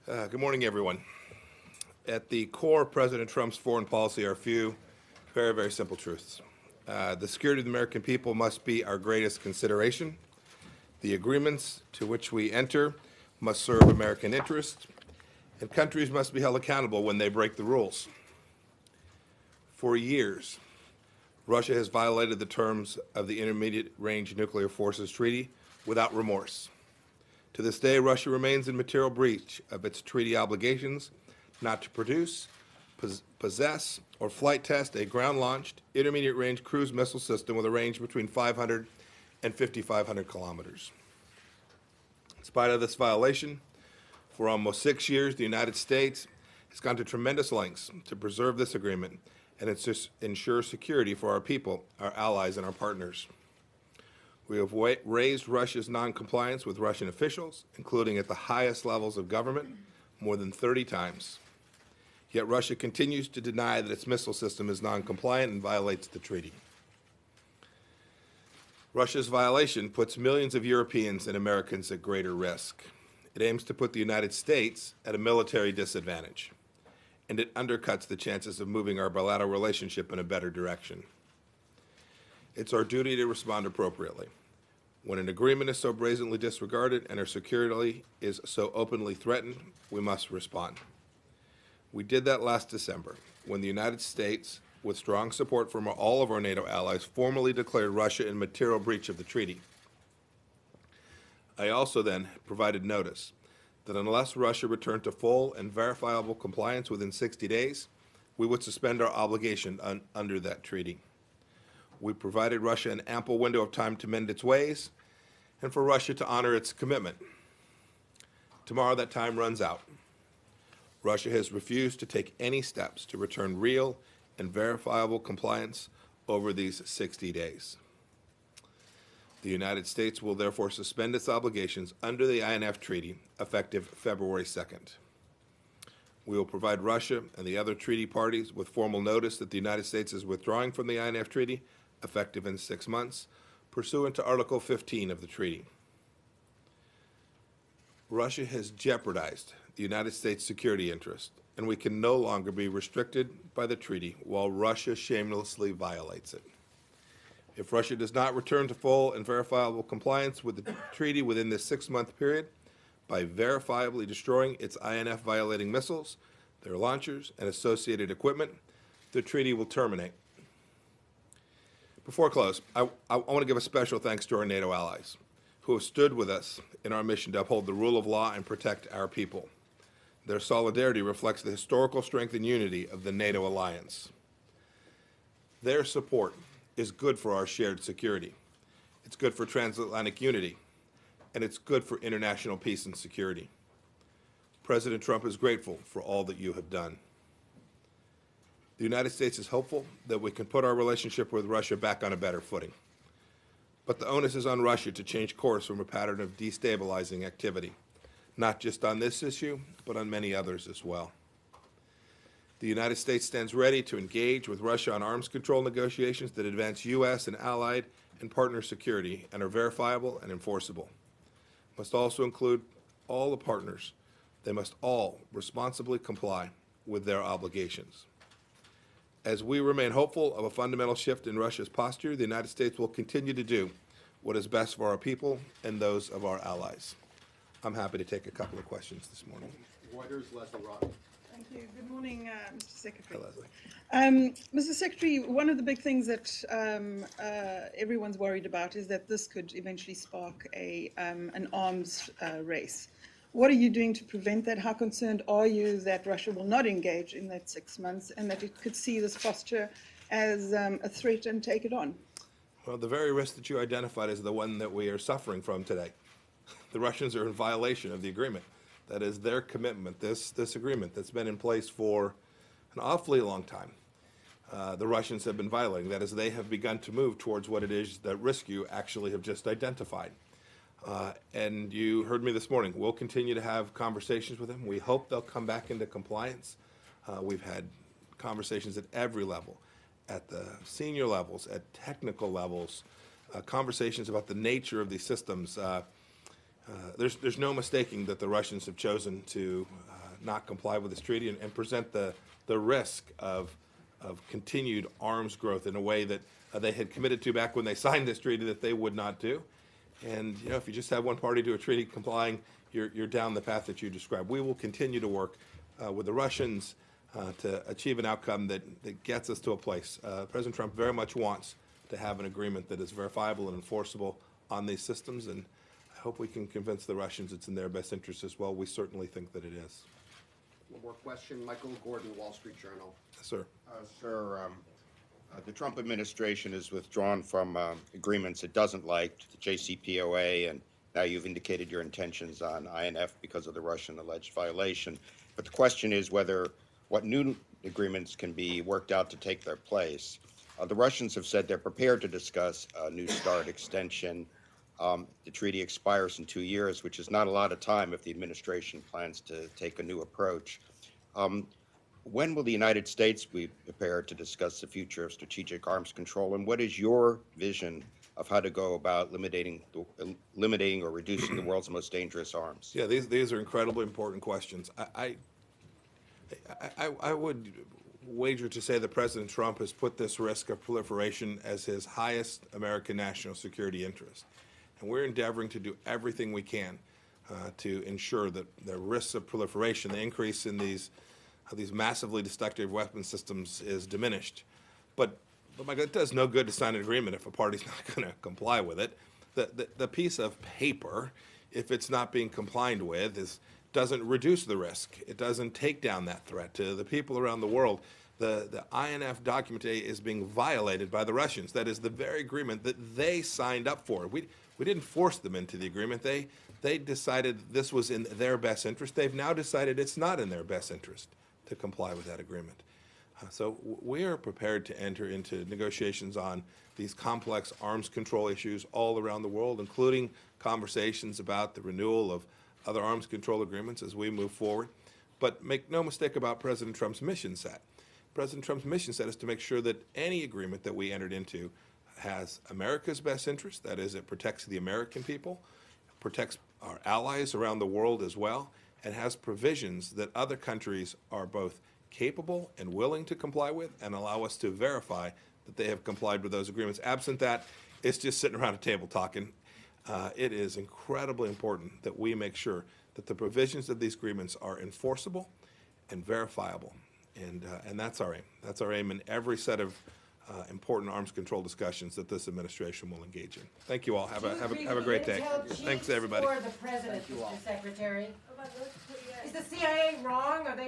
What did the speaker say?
Good morning, everyone. At the core of President Trump's foreign policy are a few very, very simple truths. The security of the American people must be our greatest consideration. The agreements to which we enter must serve American interests, and countries must be held accountable when they break the rules. For years, Russia has violated the terms of the Intermediate Range Nuclear Forces Treaty without remorse. To this day, Russia remains in material breach of its treaty obligations not to produce, possess, or flight test a ground-launched intermediate-range cruise missile system with a range between 500 and 5,500 kilometers. In spite of this violation, for almost 6 years, the United States has gone to tremendous lengths to preserve this agreement and ensure security for our people, our allies, and our partners. We have raised Russia's noncompliance with Russian officials, including at the highest levels of government, more than 30 times. Yet Russia continues to deny that its missile system is noncompliant and violates the treaty. Russia's violation puts millions of Europeans and Americans at greater risk. It aims to put the United States at a military disadvantage, and it undercuts the chances of moving our bilateral relationship in a better direction. It's our duty to respond appropriately. When an agreement is so brazenly disregarded and our security is so openly threatened, we must respond. We did that last December when the United States, with strong support from all of our NATO allies, formally declared Russia in material breach of the treaty. I also then provided notice that unless Russia returned to full and verifiable compliance within 60 days, we would suspend our obligation under that treaty. We provided Russia an ample window of time to mend its ways and for Russia to honor its commitment. Tomorrow that time runs out. Russia has refused to take any steps to return real and verifiable compliance over these 60 days. The United States will therefore suspend its obligations under the INF Treaty effective February 2nd. We will provide Russia and the other treaty parties with formal notice that the United States is withdrawing from the INF Treaty effective in 6 months, pursuant to Article 15 of the treaty. Russia has jeopardized the United States' security interest, and we can no longer be restricted by the treaty while Russia shamelessly violates it. If Russia does not return to full and verifiable compliance with the treaty within this 6-month period, by verifiably destroying its INF-violating missiles, their launchers, and associated equipment, the treaty will terminate. Before I close, I want to give a special thanks to our NATO allies who have stood with us in our mission to uphold the rule of law and protect our people. Their solidarity reflects the historical strength and unity of the NATO alliance. Their support is good for our shared security. It's good for transatlantic unity, and it's good for international peace and security. President Trump is grateful for all that you have done. The United States is hopeful that we can put our relationship with Russia back on a better footing. But the onus is on Russia to change course from a pattern of destabilizing activity, not just on this issue, but on many others as well. The United States stands ready to engage with Russia on arms control negotiations that advance U.S. and allied and partner security and are verifiable and enforceable. Must also include all the partners. They must all responsibly comply with their obligations. As we remain hopeful of a fundamental shift in Russia's posture, the United States will continue to do what is best for our people and those of our allies. I'm happy to take a couple of questions this morning. Reuters, Leslie Rotten. Thank you. Good morning, Mr. Secretary. Hi, Leslie. Mr. Secretary, one of the big things that everyone's worried about is that this could eventually spark an arms race. What are you doing to prevent that? How concerned are you that Russia will not engage in that 6 months and that it could see this posture as a threat and take it on? Well, the very risk that you identified is the one that we are suffering from today. The Russians are in violation of the agreement. That is their commitment, this agreement that's been in place for an awfully long time. The Russians have been violating. That is, they have begun to move towards what it is that risk you actually have just identified. And you heard me this morning. We'll continue to have conversations with them. We hope they'll come back into compliance. We've had conversations at every level, at the senior levels, at technical levels, conversations about the nature of these systems. There's no mistaking that the Russians have chosen to not comply with this treaty and present the risk of continued arms growth in a way that they had committed to back when they signed this treaty that they would not do. And if you just have one party to a treaty complying, you're down the path that you described. We will continue to work with the Russians to achieve an outcome that gets us to a place. President Trump very much wants to have an agreement that is verifiable and enforceable on these systems, and I hope we can convince the Russians it's in their best interest as well. We certainly think that it is. One more question. Michael Gordon, Wall Street Journal. Yes, sir. Sir, the Trump administration has withdrawn from agreements it doesn't like, the JCPOA, and now you've indicated your intentions on INF because of the Russian alleged violation. But the question is what new agreements can be worked out to take their place. The Russians have said they're prepared to discuss a New START extension. The treaty expires in 2 years, which is not a lot of time if the administration plans to take a new approach. When will the United States be prepared to discuss the future of strategic arms control, and what is your vision of how to go about limiting or reducing the world's most dangerous arms? Yeah, these are incredibly important questions. I would wager to say that President Trump has put this risk of proliferation as his highest American national security interest. And we're endeavoring to do everything we can to ensure that the risks of proliferation, the increase in these massively destructive weapon systems is diminished. But my God, it does no good to sign an agreement if a party's not going to comply with it. The piece of paper, if it's not being complied with, doesn't reduce the risk. It doesn't take down that threat to the people around the world. The INF document is being violated by the Russians. That is the very agreement that they signed up for. We didn't force them into the agreement. They decided this was in their best interest. They've now decided it's not in their best interest to comply with that agreement. So we are prepared to enter into negotiations on these complex arms control issues all around the world, including conversations about the renewal of other arms control agreements as we move forward. But make no mistake about President Trump's mission set. President Trump's mission set is to make sure that any agreement that we entered into has America's best interest, that is, it protects the American people, protects our allies around the world as well, and has provisions that other countries are both capable and willing to comply with and allow us to verify that they have complied with those agreements. Absent that, it's just sitting around a table talking. It is incredibly important that we make sure that the provisions of these agreements are enforceable and verifiable. And that's our aim. That's our aim in every set of important arms control discussions that this administration will engage in. Thank you all. Have a great day. Thanks, everybody. For the president, Mr. Secretary. Is the CIA wrong? Are they